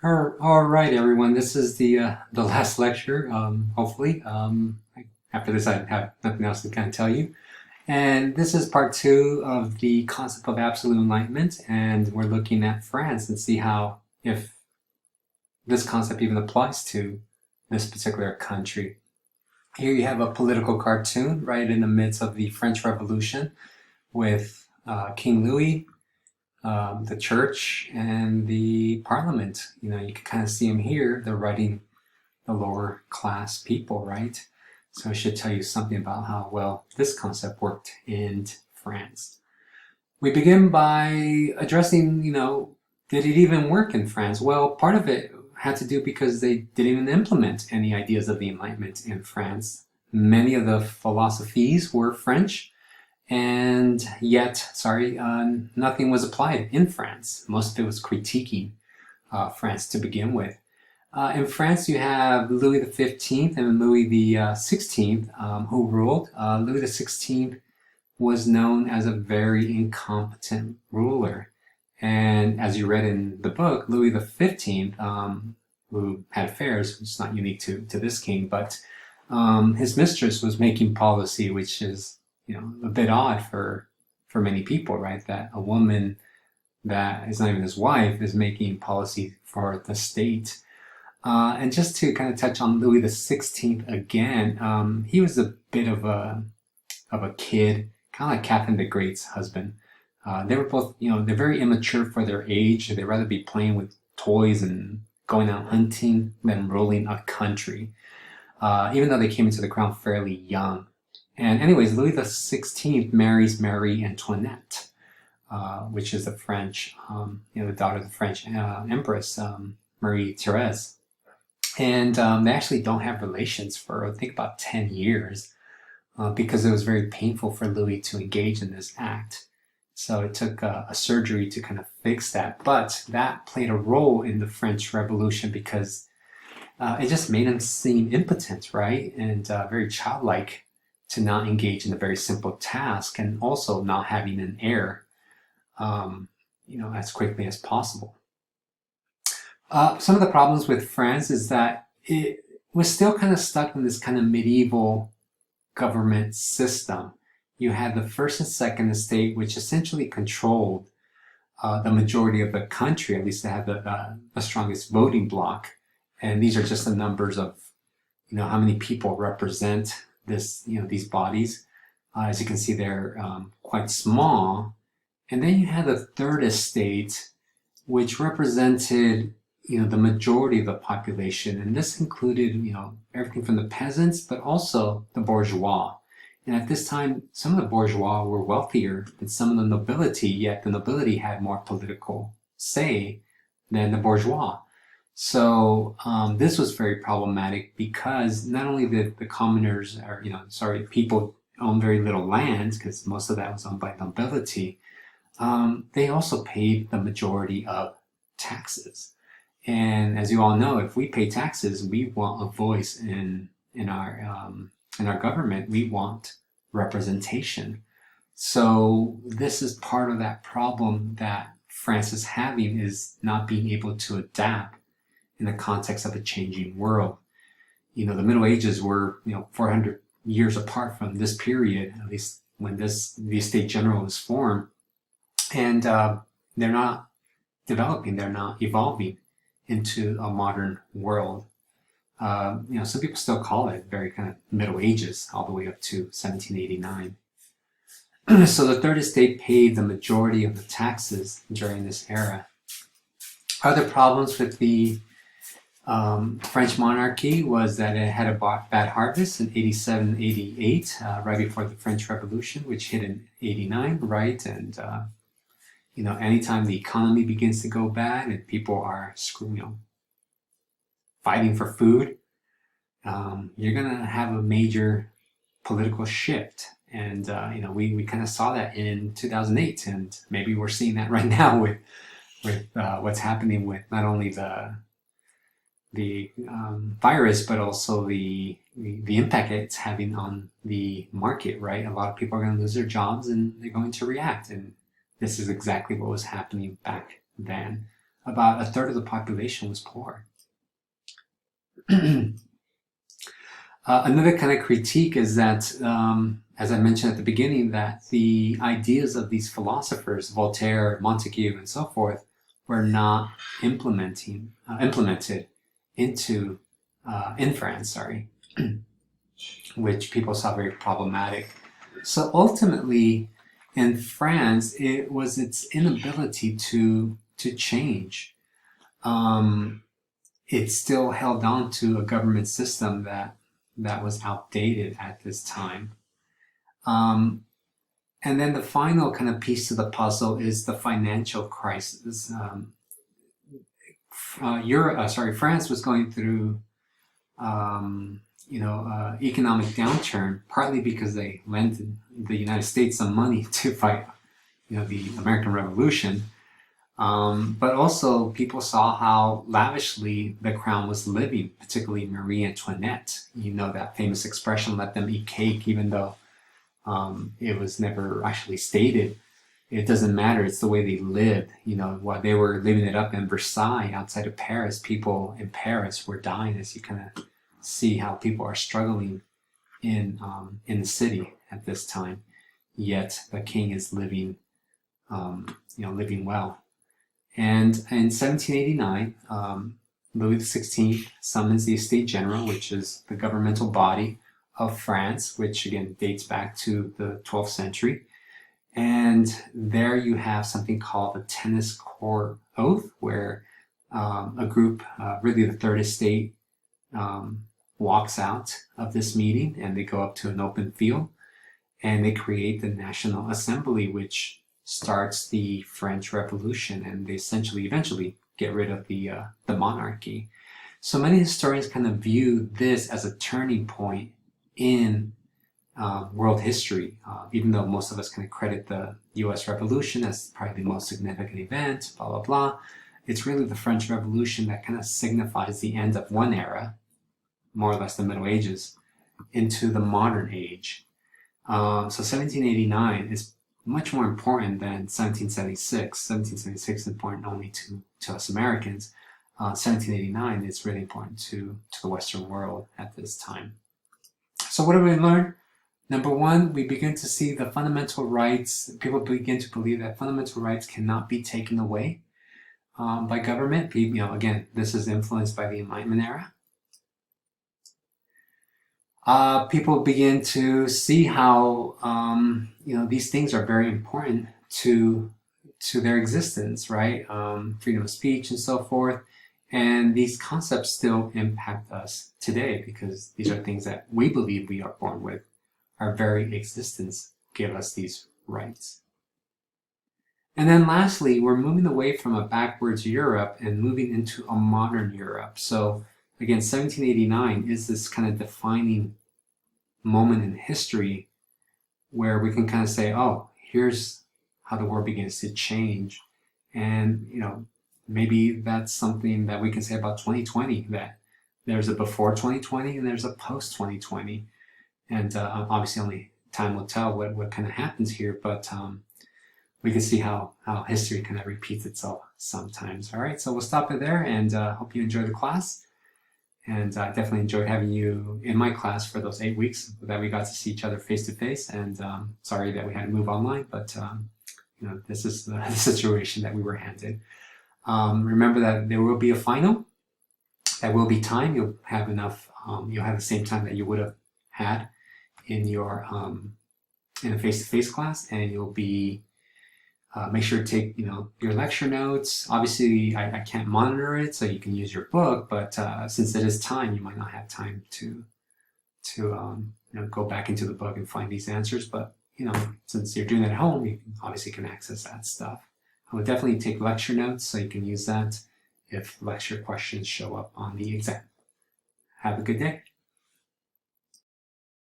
All right, everyone. This is the last lecture. Hopefully, after this, I have nothing else to kind of tell you. And this is part two of the concept of absolute enlightenment, and we're looking at France and see how if this concept even applies to this particular country. Here you have a political cartoon right in the midst of the French Revolution with King Louis, the church, and the parliament. You know, you can kind of see them here. They're writing the lower class people, right? So it should tell you something about how well this concept worked in France. We begin by addressing, did it even work in France? Well, part of it had to do because they didn't even implement any ideas of the Enlightenment in France. Many of the philosophies were French, and yet, nothing was applied in France. Most of it was critiquing France to begin with. In France, you have Louis the 15th and Louis the 16th who ruled. Louis the 16th was known as a very incompetent ruler. And as you read in the book, Louis the 15th, who had affairs, which is not unique to this king, but his mistress was making policy, which is a bit odd for many people, right? That a woman that is not even his wife is making policy for the state. And just to kind of touch on Louis the 16th again, he was a bit of a kid, kind of like Catherine the Great's husband. They were both, they're very immature for their age. They'd rather be playing with toys and going out hunting than ruling a country, even though they came into the crown fairly young. And anyways, Louis the 16th marries Marie Antoinette, which is the French, the daughter of the French Empress, Marie Therese. And they actually don't have relations for, I think, about 10 years because it was very painful for Louis to engage in this act. So it took a surgery to kind of fix that. But that played a role in the French Revolution because it just made him seem impotent, right? And very childlike to not engage in a very simple task, and also not having an heir, as quickly as possible. Some of the problems with France is that it was still kind of stuck in this kind of medieval government system. You had the first and second estate, which essentially controlled the majority of the country. At least they had the strongest voting bloc. And these are just the numbers of, how many people represent these bodies. As you can see, they're quite small. And then you had the third estate, which represented, the majority of the population. And this included, everything from the peasants, but also the bourgeois. And at this time, some of the bourgeois were wealthier than some of the nobility, yet the nobility had more political say than the bourgeois. So this was very problematic because not only did the commoners, people own very little land, because most of that was owned by nobility, they also paid the majority of taxes. And as you all know, if we pay taxes, we want a voice in our government. We want representation. So this is part of that problem that France is having, is not being able to adapt in the context of a changing world. The Middle Ages were, 400 years apart from this period, at least when the Estate General was formed. And they're not developing, they're not evolving into a modern world. Some people still call it very kind of Middle Ages, all the way up to 1789. So the third estate paid the majority of the taxes during this era. Other problems with the French monarchy was that it had a bad harvest in 87, 88, right before the French Revolution, which hit in 89, right? And, anytime the economy begins to go bad and people are fighting for food, you're going to have a major political shift. And, we kind of saw that in 2008, and maybe we're seeing that right now with what's happening with not only the virus, but also the impact it's having on the market, right? A lot of people are going to lose their jobs and they're going to react. And this is exactly what was happening back then. about a third of the population was poor. Another kind of critique is that, as I mentioned at the beginning, that the ideas of these philosophers, Voltaire, Montesquieu, and so forth, were not implemented into in France, sorry, which people saw very problematic. So ultimately, in France, it was its inability to change. It still held on to a government system that was outdated at this time. And then the final kind of piece to the puzzle is the financial crisis. France was going through, economic downturn, partly because they lent the United States some money to fight, the American Revolution. But also people saw how lavishly the crown was living, particularly Marie Antoinette. That famous expression, let them eat cake, even though it was never actually stated. It doesn't matter, it's the way they lived. While they were living it up in Versailles outside of Paris, people in Paris were dying, as you kind of see how people are struggling in the city at this time. Yet the king is living well. And in 1789, Louis XVI summons the Estates General, which is the governmental body of France, which again dates back to the 12th century. And there you have something called the Tennis Court Oath, where a group, really the Third Estate, walks out of this meeting and they go up to an open field and they create the National Assembly, which starts the French Revolution, and they eventually get rid of the monarchy. So many historians kind of view this as a turning point in world history, even though most of us kind of credit the US Revolution as probably the most significant event, blah, blah, blah. It's really the French Revolution that kind of signifies the end of one era, more or less the Middle Ages, into the modern age. So 1789 is much more important than 1776. 1776 is important only to us Americans. 1789 is really important to the Western world at this time. So what do we learn? Number one, we begin to see the fundamental rights. People begin to believe that fundamental rights cannot be taken away by government. Again, this is influenced by the Enlightenment era. People begin to see how these things are very important to their existence, right? Freedom of speech and so forth. And these concepts still impact us today because these are things that we believe we are born with. Our very existence give us these rights. And then lastly, we're moving away from a backwards Europe and moving into a modern Europe. So again, 1789 is this kind of defining moment in history where we can kind of say, oh, here's how the world begins to change. And, maybe that's something that we can say about 2020, that there's a before 2020 and there's a post 2020. And obviously only time will tell what kind of happens here, but we can see how history kind of repeats itself sometimes. All right, so we'll stop it there, and hope you enjoy the class. And I definitely enjoyed having you in my class for those 8 weeks that we got to see each other face to face. And sorry that we had to move online, but this is the situation that we were handed. Remember that there will be a final. There will be time. You'll have enough. You'll have the same time that you would have had in your in a face-to-face class, and you'll be make sure to take your lecture notes. Obviously, I can't monitor it, so you can use your book. But since it is time, you might not have time to go back into the book and find these answers. But since you're doing it at home, you obviously can access that stuff. I would definitely take lecture notes so you can use that if lecture questions show up on the exam. Have a good day.